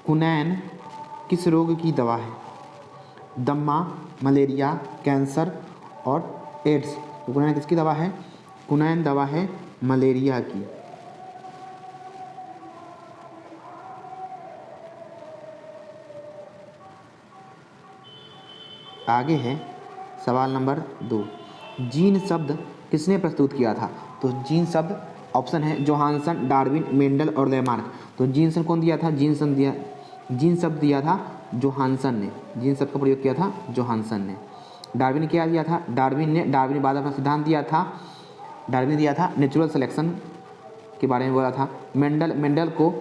कुनैन किस रोग की दवा है? दम्मा, मलेरिया, कैंसर और एड्स। तो कुनैन किसकी दवा है? कुनैन दवा है मलेरिया की। आगे है सवाल नंबर 2, जीन शब्द किसने प्रस्तुत किया था? तो जीन शब्द ऑप्शन है जोहानसन, डार्विन, मेंडल और लेमार्क। तो जीन शब्द कौन दिया था? जीन शब्द दिया था जोहानसन ने। जीन शब्द का प्रयोग किया था जोहानसन ने। डार्विन क्या दिया था? डार्विन बाद अपना सिद्धांत दिया था। डार्विन दिया था नेचुरल सिलेक्शन के बारे में बोला था। मेंडल को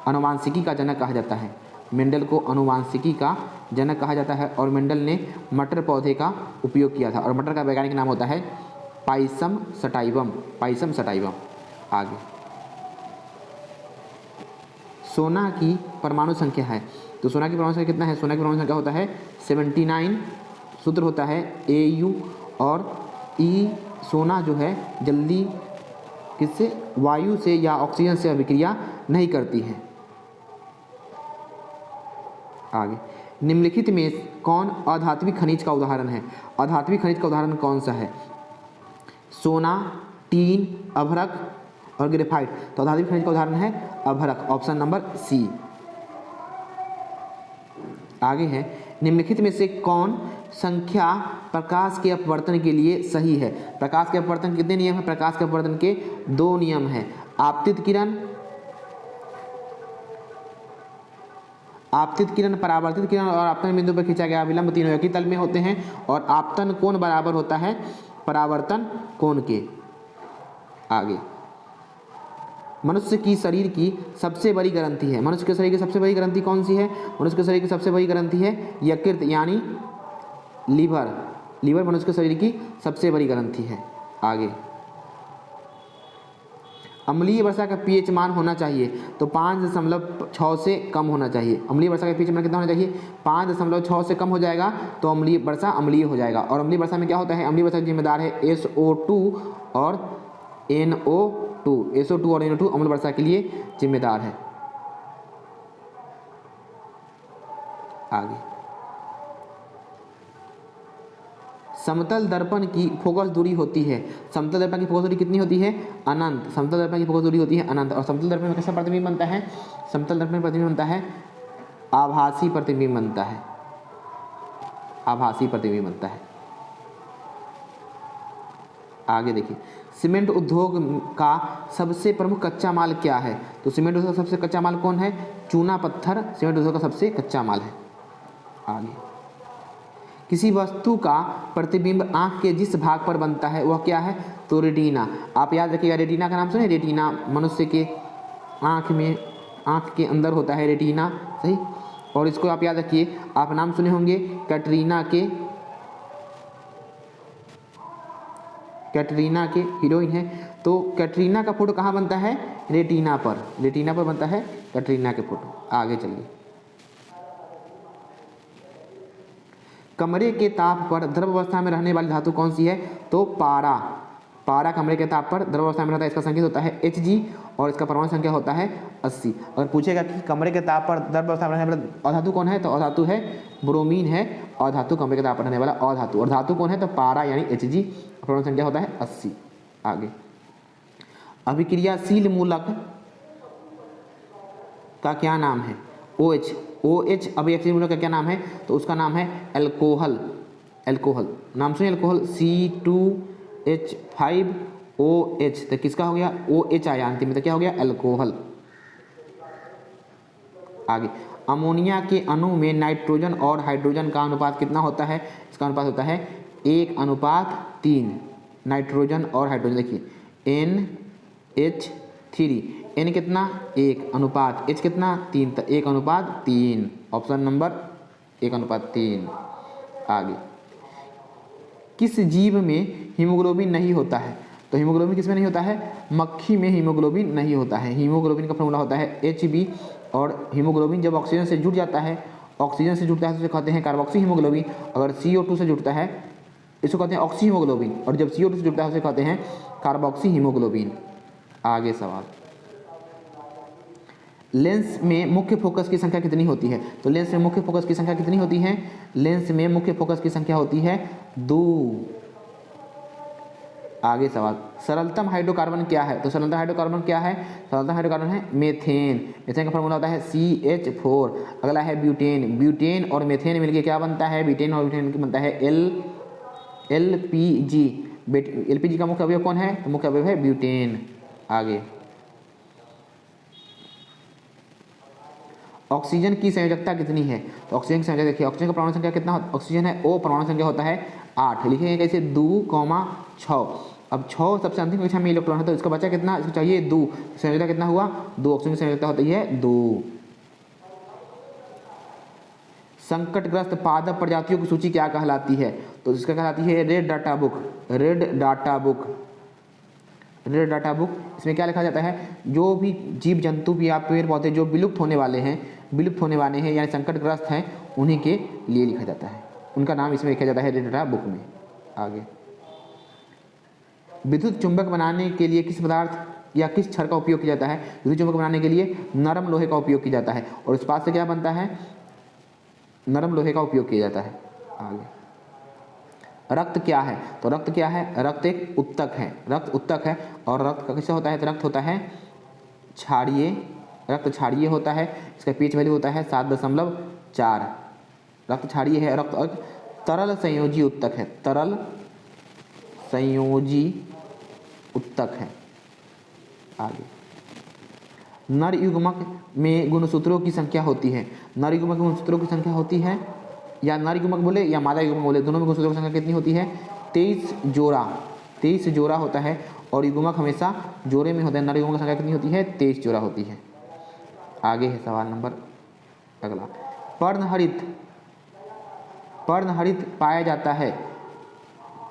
आनुवांशिकी का जनक कहा जाता है। मेंडल को आनुवांशिकी का जनक कहा जाता है और मेंडल ने मटर पौधे का उपयोग किया था और मटर का वैज्ञानिक नाम होता है पाइसम सटाइवम। Pisum sativum. आगे, सोना की परमाणु संख्या है। तो सोना की परमाणु संख्या कितना है? सोना की परमाणु संख्या होता है 79। सूत्र होता है AU और E। सोना जो है जल्दी किससे? वायु से या ऑक्सीजन से अभिक्रिया नहीं करती है। आगे, निम्नलिखित में कौन अधात्विक खनिज का उदाहरण है? अधात्विक खनिज का उदाहरण कौन सा है? सोना, टीन, अभ्रक और ग्रेफाइट। तो अधात्विक खनिज का उदाहरण है अभ्रक, ऑप्शन नंबर C। आगे है, निम्नलिखित में से कौन संख्या प्रकाश के अपवर्तन के लिए सही है? प्रकाश के अपवर्तन कितने नियम है? प्रकाश के अपवर्तन के 2 नियम है। आपतित किरण, परावर्तित किरण और आपतन बिंदु पर खींचा गया विलंब तीनों एक ही तल में होते हैं और आपतन कोण बराबर होता है परावर्तन कोण के। आगे, मनुष्य की शरीर की सबसे बड़ी ग्रंथि है। मनुष्य के शरीर की सबसे बड़ी ग्रंथि कौन सी है? मनुष्य के शरीर की सबसे बड़ी ग्रंथि है यकृत यानी लीवर। लीवर मनुष्य के शरीर की सबसे बड़ी ग्रंथि है। आगे, अम्लीय वर्षा का pH मान होना चाहिए। तो 5.6 से कम होना चाहिए। अम्लीय वर्षा का pH मान कितना होना चाहिए? 5.6 से कम हो जाएगा तो अम्लीय वर्षा अम्लीय हो जाएगा। और अम्लीय वर्षा में क्या होता है? अम्लीय वर्षा जिम्मेदार है SO2 और NO2। SO2 और NO2 अम्ल वर्षा के लिए जिम्मेदार है। आगे, समतल दर्पण की फोकस दूरी होती है। समतल दर्पण की फोकस दूरी कितनी होती है? अनंत। समतल दर्पण की फोकस दूरी होती है अनंत। और समतल दर्पण में कैसा प्रतिबिंब बनता है? समतल दर्पण में प्रतिबिंब बनता है आभासी प्रतिबिंब बनता है। आभासी प्रतिबिंब बनता है। आगे देखिए, सीमेंट उद्योग का सबसे प्रमुख कच्चा माल क्या है? तो सीमेंट उद्योग का सबसे कच्चा माल कौन है? चूना पत्थर सीमेंट उद्योग का सबसे कच्चा माल है। आगे, किसी वस्तु का प्रतिबिंब आंख के जिस भाग पर बनता है वह क्या है? तो रेटिना। आप याद रखिएगा, रेटिना का नाम सुने? रेटिना मनुष्य के आंख के अंदर होता है रेटिना, सही। और इसको आप याद रखिए, आप नाम सुने होंगे कैटरीना के हीरोइन है। तो कैटरीना का फोटो कहाँ बनता है? रेटिना पर। रेटिना पर बनता है कैटरीना के फोटो। आगे चलिए, कमरे के ताप पर द्रव अवस्था में रहने वाली धातु कौन सी है? तो पारा। पारा कमरे के ताप पर द्रव अवस्था में रहता है। इसका संकेत होता है Hg और इसका परमाणु संख्या होता है 80। अगर पूछेगा कि कमरे के ताप पर द्रव अवस्था में रहने वाला अधातु कौन है? तो अधातु है ब्रोमीन है। अधातु कमरे के ताप पर रहने वाला अधातु। और धातु कौन है? तो पारा यानी Hg। परमाणु संख्या होता है 80। आगे, अभिक्रियाशील मूलक का क्या नाम है? OH। अभिक्रियाशील मूलक का क्या नाम है? तो उसका नाम है अल्कोहल। नाम सुनिए, अल्कोहल C2H5OH। तो किसका हो गया? OH आया अंतिम में, तो क्या हो गया? अल्कोहल। आगे, अमोनिया के अणु में नाइट्रोजन और हाइड्रोजन का अनुपात कितना होता है? इसका अनुपात होता है 1:3। नाइट्रोजन और हाइड्रोजन देखिए NH3। N कितना? 1 अनुपात H कितना? 3। तो 1:3। Option number 1:3। आगे, किस जीव में हीमोग्लोबिन नहीं होता है? तो हीमोग्लोबिन किसमें नहीं होता है? मक्खी में हीमोग्लोबिन नहीं होता है। हीमोग्लोबिन का फॉर्मूला होता है Hb। और हीमोग्लोबिन जब ऑक्सीजन से जुड़ जाता है, तो उसे कहते हैं कार्बोक्सी हीमोग्लोबिन। अगर CO2 से जुड़ता है इसको कहते हैं ऑक्सी हीमोग्लोबिन। और जब CO2 से जुड़ता है उसे कहते हैं कार्बोक्सी हीमोग्लोबिन। आगे सवाल, लेंस में मुख्य फोकस की संख्या कितनी होती है? तो लेंस में मुख्य फोकस की संख्या कितनी होती है? लेंस में मुख्य फोकस की संख्या होती है 2। आगे सवाल, सरलतम हाइड्रोकार्बन क्या है? तो सरलतम हाइड्रोकार्बन क्या है? सरलतम हाइड्रोकार्बन है मेथेन। मेथेन का फॉर्मूला होता है CH4। अगला है ब्यूटेन। ब्यूटेन और मेथेन मिलके क्या बनता है? ब्यूटेन और ब्यूटेन मिलकर बनता है LPG। LPG का मुख्य अवयव कौन है? तो मुख्य अवयव है ब्यूटेन। आगे, ऑक्सीजन की संयोजकता कितनी है? तो ऑक्सीजन की संयोजकता देखिए, ऑक्सीजन का परमाणु संख्या कितना? ऑक्सीजन है O, परमाणु संख्या होता है 8। लिखेंगे कैसे? 2,6। अब 6 सबसे अंतिम कक्षा में इलेक्ट्रॉन है, तो इसका बचा कितना? इसको चाहिए 2। संयोजकता कितना हुआ? 2। ऑक्सीजन की संयोजकता होती है 2। संकटग्रस्त पादप प्रजातियों की सूची क्या कहलाती है? तो इसका कहलाती है red data book. Red data book. Red data book, इसमें क्या लिखा जाता है? जो भी जीव जंतु भी या पेड़ पौधे जो विलुप्त होने वाले हैं यानी संकटग्रस्त हैं, उन्हीं के लिए लिखा जाता है, उनका नाम इसमें लिखा जाता है रेड डाटा बुक में। आगे, विद्युत चुंबक बनाने के लिए किस पदार्थ या किस क्षण का उपयोग किया जाता है? विद्युत चुंबक बनाने के लिए नरम लोहे का उपयोग किया जाता है। और इस्पात से क्या बनता है? नरम लोहे का उपयोग किया जाता है। आगे, रक्त क्या है? तो रक्त क्या है? रक्त एक उत्तक है। रक्त उत्तक है। और रक्त कैसे होता है? तो रक्त होता है क्षारीय। रक्त क्षारीय होता है। इसका पीएच वैल्यू होता है 7.4। रक्त क्षारीय है। रक्त एक तरल संयोजी उत्तक है। तरल संयोजी उत्तक है। आगे, नर युग्मक में गुणसूत्रों की संख्या होती है। नर युग्मक में गुणसूत्रों की संख्या होती है, या नर युग्मक बोले या मादा युग्मक बोले, दोनों में गुणसूत्रों की संख्या कितनी होती है? 23 जोड़ा। 23 जोड़ा होता है। और युग्मक हमेशा जोड़े में होता है। नर युग्मक की संख्या कितनी होती है? 23 जोड़ा होती है। आगे है सवाल नंबर अगला, पर्णहरित। पर्णहरित पाया जाता है,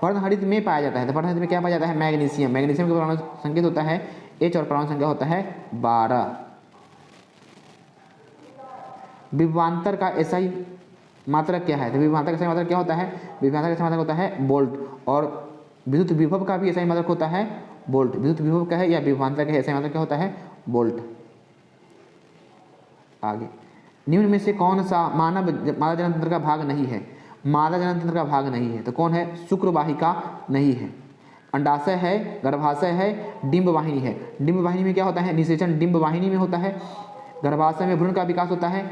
पर्णहरित में पाया जाता है। तो पर्णहरित में क्या पाया जाता है? मैग्नीशियम। मैग्नीशियम का परमाणु संकेत होता है H और परमाणु संख्या होता है 12। विभवांतर का SI मात्रक क्या है? तो विभवांतर का SI मात्रक क्या होता है? विभवांतर का SI मात्रक होता है वोल्ट। और विद्युत विभव का भी SI मात्रक होता है वोल्ट। विद्युत विभव का है या विभवांतर का SI मात्रक क्या होता है? वोल्ट। आगे, निम्न में से कौन सा मादा जननतंत्र का भाग नहीं है? मादा जननतंत्र का भाग नहीं है तो कौन है? शुक्रवाहिका नहीं है। अंडाशय है, गर्भाशय है, डिंब वाहिनी है। डिंब वाहिनी में क्या होता है? निषेचन डिंब वाहिनी में होता है। गर्भाशय में भ्रूण का विकास होता है।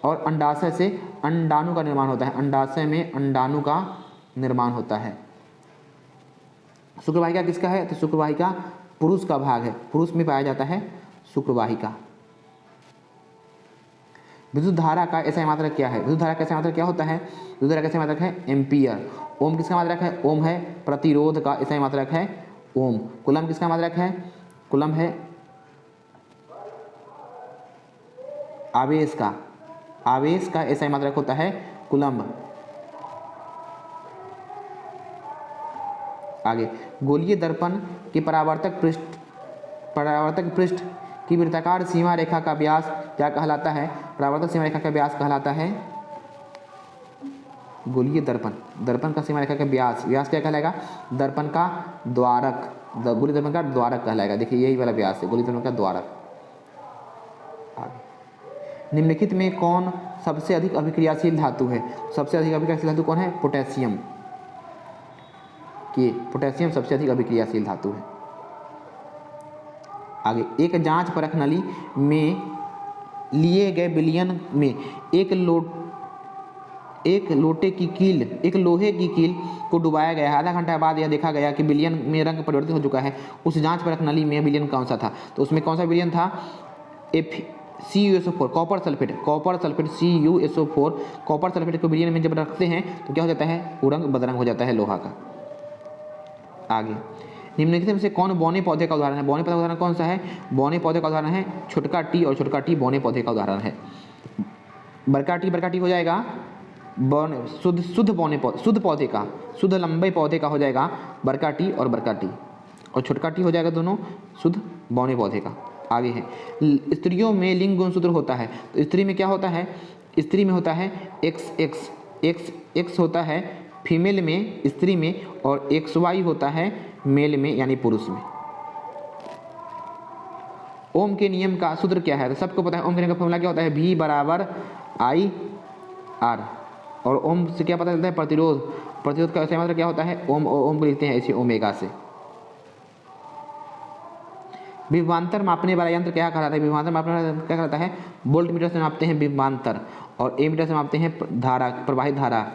और अंडाशय से अंडाणु का निर्माण होता है। अंडाशय में अंडाणु का निर्माण होता है। शुक्रवाहिका किसका है? तो शुक्रवाहिका पुरुष का भाग है। पुरुष में पाया जाता है शुक्रवाहिका। विद्युत धारा का SI मात्रक क्या है? विद्युत धारा का SI मात्रक क्या होता है? विद्युत धारा का SI मात्रक है एम्पियर। ओम किसका मात्रक है? ओम है प्रतिरोध का SI मात्रक है ओम। कूलम किसका मात्रक है? कूलम है आवेश का। आवेश का SI मात्रक होता है कूलम। आगे, गोलीय दर्पण के परावर्तक पृष्ठ की वृत्ताकार सीमा रेखा का व्यास क्या कहलाता है? परावर्तक सीमा रेखा का व्यास कहलाता है गोलीय दर्पण। दर्पण का सीमा रेखा का व्यास क्या कहलाएगा? दर्पण का द्वारक। गोलीय दर्पण का द्वारक कहलाएगा। देखिए यही वाला व्यास है, गोलीय दर्पण का द्वारक। निम्नलिखित में कौन सबसे अधिक अभिक्रियाशील धातु है? सबसे अधिक अभिक्रियाशील धातु कौन है? पोटेशियम। पोटेशियम सबसे अधिक अभिक्रियाशील धातु है। आगे, एक जांच परख नली में लिए गए विलयन में एक लोहे की कील को डुबाया गया। आधा घंटा बाद यह देखा गया कि विलयन में रंग परिवर्तित हो चुका है। उस जांच परख नली में विलयन कौन सा था? तो उसमें कौन सा विलयन था? CuSO4, copper sulphate. CuSO4 copper sulphate को विलयन में जब रखते हैं तो क्या हो जाता है? वो रंग बदरंग हो जाता है लोहा का। आगे, निम्नलिखित में से कौन बौने पौधे का उदाहरण है? बौने पौधे का उदाहरण कौन सा है? बौने पौधे का उदाहरण है छोटका टी, और छोटका टी बौने पौधे का उदाहरण है। बड़का टी हो जाएगा शुद्ध पौधे का, शुद्ध लंबे पौधे का हो जाएगा बड़का टी, और छोटका टी हो जाएगा दोनों शुद्ध बौने पौधे का। आगे है, स्त्रियों में लिंग गुणसूत्र होता है। तो स्त्री में क्या होता है? स्त्री में होता है XX होता है फीमेल में, स्त्री में, और XY होता है मेल में यानी पुरुष में। ओम के नियम का सूत्र क्या है? तो सबको पता है ओम के नियम का फॉर्मूला क्या होता है? V बराबर I R। और ओम से क्या पता चलता है? प्रतिरोध। प्रतिरोध का ऐसा मतलब क्या होता है? ओम, ओम को लिखते हैं ऐसे ओमेगा से। विभवांतर मापने वाला यंत्र क्या कहलाता है? विभवांतर मापने वाला यंत्र क्या कहलाता है? वोल्ट मीटर से मापते हैं विभवांतर, और ए मीटर से मापते हैं धारा, प्रवाहित धारा।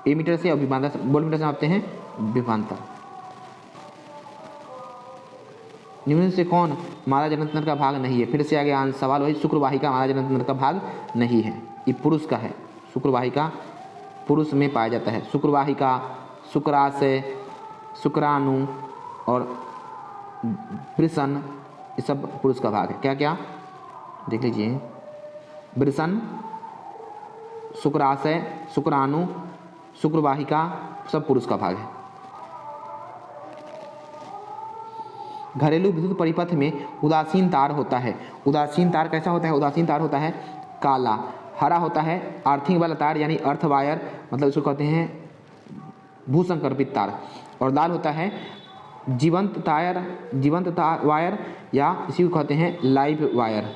ए मीटर से और विभवांतर, वोल्ट मीटर से मापते हैं विभवांतर। निम्न से कौन मादा जननतंत्र का भाग नहीं है? फिर से आगे सवाल वही, शुक्रवाहिका मादा जननतंत्र का भाग नहीं है, ये पुरुष का है। शुक्रवाहिका पुरुष में पाया जाता है। शुक्रवाहिका, शुक्राशय, शुक्राणु और वृषण, ये सब पुरुष का भाग है। क्या क्या देख लीजिए, वृषण, शुक्राशय, शुक्राणु, शुक्रवाहिका, सब पुरुष का भाग है। घरेलू विद्युत परिपथ में उदासीन तार होता है। उदासीन तार कैसा होता है? उदासीन तार होता है काला। हरा होता है आर्थिंग वाला तार यानी अर्थ वायर, मतलब इसको कहते हैं भूसंकल्पित तार। और लाल होता है जीवंत तार वायर, या इसी को कहते हैं लाइव वायर।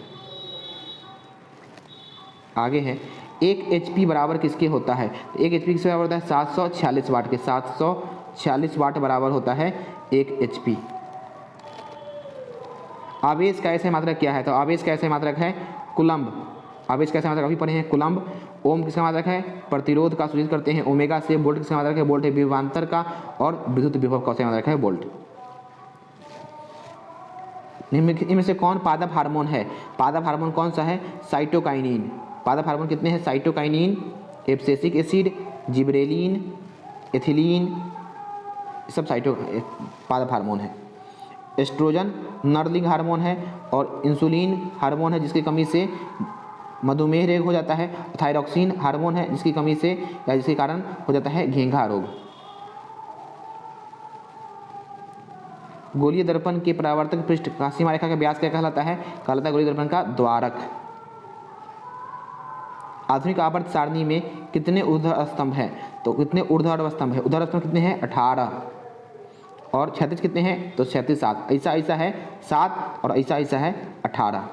आगे है 1 HP बराबर किसके होता है? 1 HP किसके बराबर होता है? 746 वाट के। 746 वाट बराबर होता है 1 HP। आवेश का ऐसे मात्रक क्या है? तो आवेश का ऐसे मात्रक है कूलम्ब। आवेश का ऐसे मात्रक अभी पढ़े हैं कूलम्ब। ओम किसका मात्रक है? प्रतिरोध का सूचित करते हैं ओमेगा से। वोल्ट किसका मात्रक है? वोल्ट है विभवांतर का। और विद्युत विभव का मात्रक है वोल्ट। इनमें से कौन पादप हार्मोन है? पादप हार्मोन कौन सा है? साइटोकाइनिन। पादप हार्मोन कितने हैं? Cytokinin, abscisic acid, gibberellin, ethylene, सब पादप हार्मोन है। एस्ट्रोजन नरलिंग हार्मोन है, और इंसुलिन हार्मोन है जिसकी कमी से मधुमेह रोग हो जाता है। थायरॉक्सिन हार्मोन है जिसकी कमी से या जिसके कारण हो जाता है घेंघा रोग। गोलीय दर्पण के परावर्तक पृष्ठ का सीमा रेखा का व्यास क्या कहलाता है? कहलाता है गोलीय दर्पण का द्वारक। आधुनिक आवर्त सारणी में कितने ऊर्ध्व स्तंभ हैं? तो कितने ऊर्ध्वाधर स्तंभ है? ऊर्ध्वाधर स्तंभ कितने हैं? 18। और क्षैतिज कितने हैं? तो क्षैतिज 7। ऐसा है 7 और ऐसा है 18।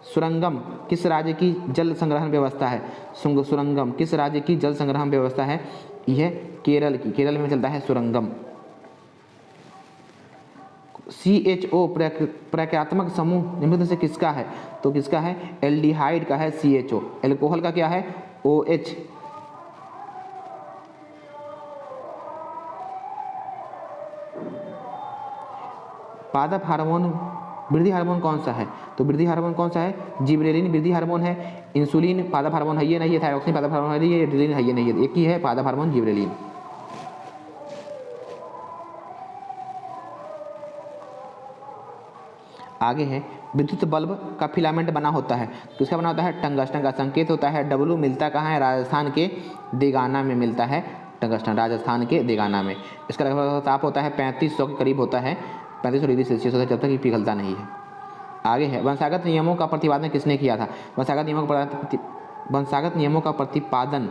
सुरंगम किस राज्य की जल संग्रहण व्यवस्था है? सुरंगम किस राज्य की जल संग्रहण व्यवस्था है? यह केरल की। केरल में चलता है सुरंगम। CHO प्रक्रियात्मक समूह निम्न से किसका है? तो किसका है? एल्डिहाइड का है CHO। एल्कोहल का क्या है? OH। पादप हार्मोन वृद्धि हार्मोन कौन सा है? तो वृद्धि हार्मोन कौन सा है? जिबरेलिन वृद्धि हार्मोन है। इंसुलिन पादप हार्मोन है ये नहीं है। थायरॉक्सिन पादप हार्मोन है ये, एड्रेनालिन है ये नहीं है। एक ही है पादप हार्मोन जिबरेलिन। आगे है विद्युत बल्ब का फिलामेंट बना होता है। किसका बना होता है? टंगस्टन का। संकेत होता है W। मिलता कहाँ है? राजस्थान के देगाना में मिलता है टंगस्टन, राजस्थान के देगाना में। इसका लगभग ताप होता है 3500 के करीब होता है, 3500 डिग्री सेल्सियस होता है, जब तक ये पिघलता नहीं है। आगे है वंशागत नियमों का प्रतिपादन किसने किया था? वंशागत नियमों का प्रतिपादन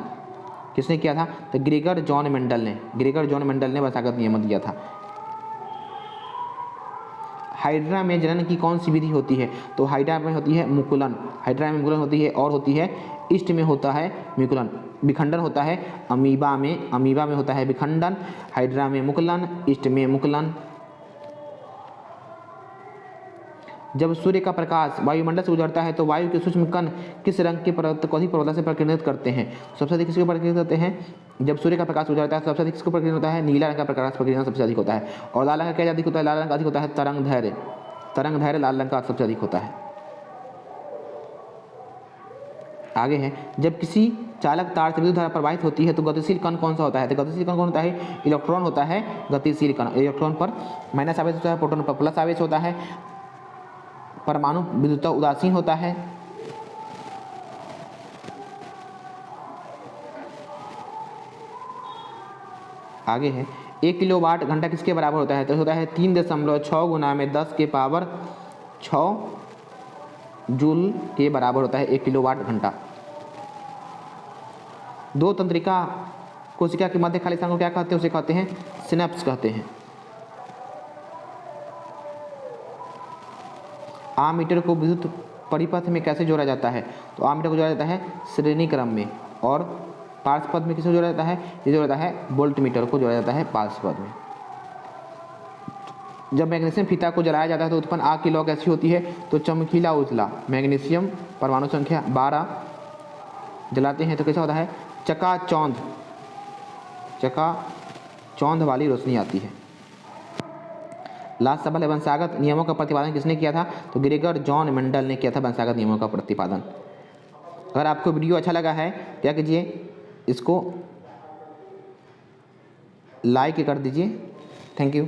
किसने किया था? तो ग्रेगर जॉन मेंडल ने वंशागत नियम दिया था। हाइड्रा में जनन की कौन सी विधि होती है? तो हाइड्रा में होती है मुकुलन। हाइड्रा में मुकुलन होती है, और होती है ईस्ट में होता है मुकुलन। विखंडन होता है अमीबा में होता है विखंडन। हाइड्रा में मुकुलन, ईस्ट में मुकुलन। जब सूर्य का प्रकाश वायुमंडल से गुजरता है तो वायु के सूक्ष्म कण किस रंग के अधिक प्रबलता से प्रकीर्णित करते हैं? सबसे अधिक किसको प्रकीर्णित करते हैं? जब सूर्य का प्रकाश गुजरता है सबसे अधिक किसको प्रकीर्णित होता है? नीला रंग का प्रकाश प्रकीर्णन सबसे अधिक होता है। और लाल रंग का क्या अधिक होता है? लाल रंग का अधिक होता है तरंग धैर्य लाल रंग का सबसे अधिक होता है। आगे है जब किसी चालक तार से विद्युत धारा प्रवाहित होती है तो गतिशील कण कौन सा होता है? तो गतिशील कण कौन होता है? इलेक्ट्रॉन होता है गतिशील कण। इलेक्ट्रॉन पर माइनस आवेश होता है, प्रोटॉन पर प्लस आवेश होता है। परमाणु विद्युत उदासीन होता है। आगे है 1 किलोवाट घंटा किसके बराबर होता है? तो होता है 3.6 गुना में 10 के पावर 6 जूल के बराबर होता है 1 किलोवाट घंटा। दो तंत्रिका कोशिका के मध्य खाली स्थान को क्या कहते हैं? उसे कहते हैं सिनेप्स कहते हैं। आमीटर को विद्युत परिपथ में कैसे जोड़ा जाता है? तो आमीटर को जोड़ा जाता है श्रेणी क्रम में, और पार्श्वपद में किसे जोड़ा जाता है? ये जोड़ा जाता है वोल्टमीटर को जोड़ा जाता है पार्श्वपद में। जब मैग्नीशियम फीता को जलाया जाता है तो उत्पन्न आग की लौ कैसी होती है? तो चमकीला उजला। मैग्नीशियम परमाणु संख्या 12 जलाते हैं तो कैसा होता है? चकाचौंध वाली रोशनी आती है। लास्ट सवाल है, वंशागत नियमों का प्रतिपादन किसने किया था? तो ग्रेगर जॉन मेंडल ने किया था वंशागत नियमों का प्रतिपादन। अगर आपको वीडियो अच्छा लगा है क्या कीजिए, इसको लाइक कर दीजिए। Thank you.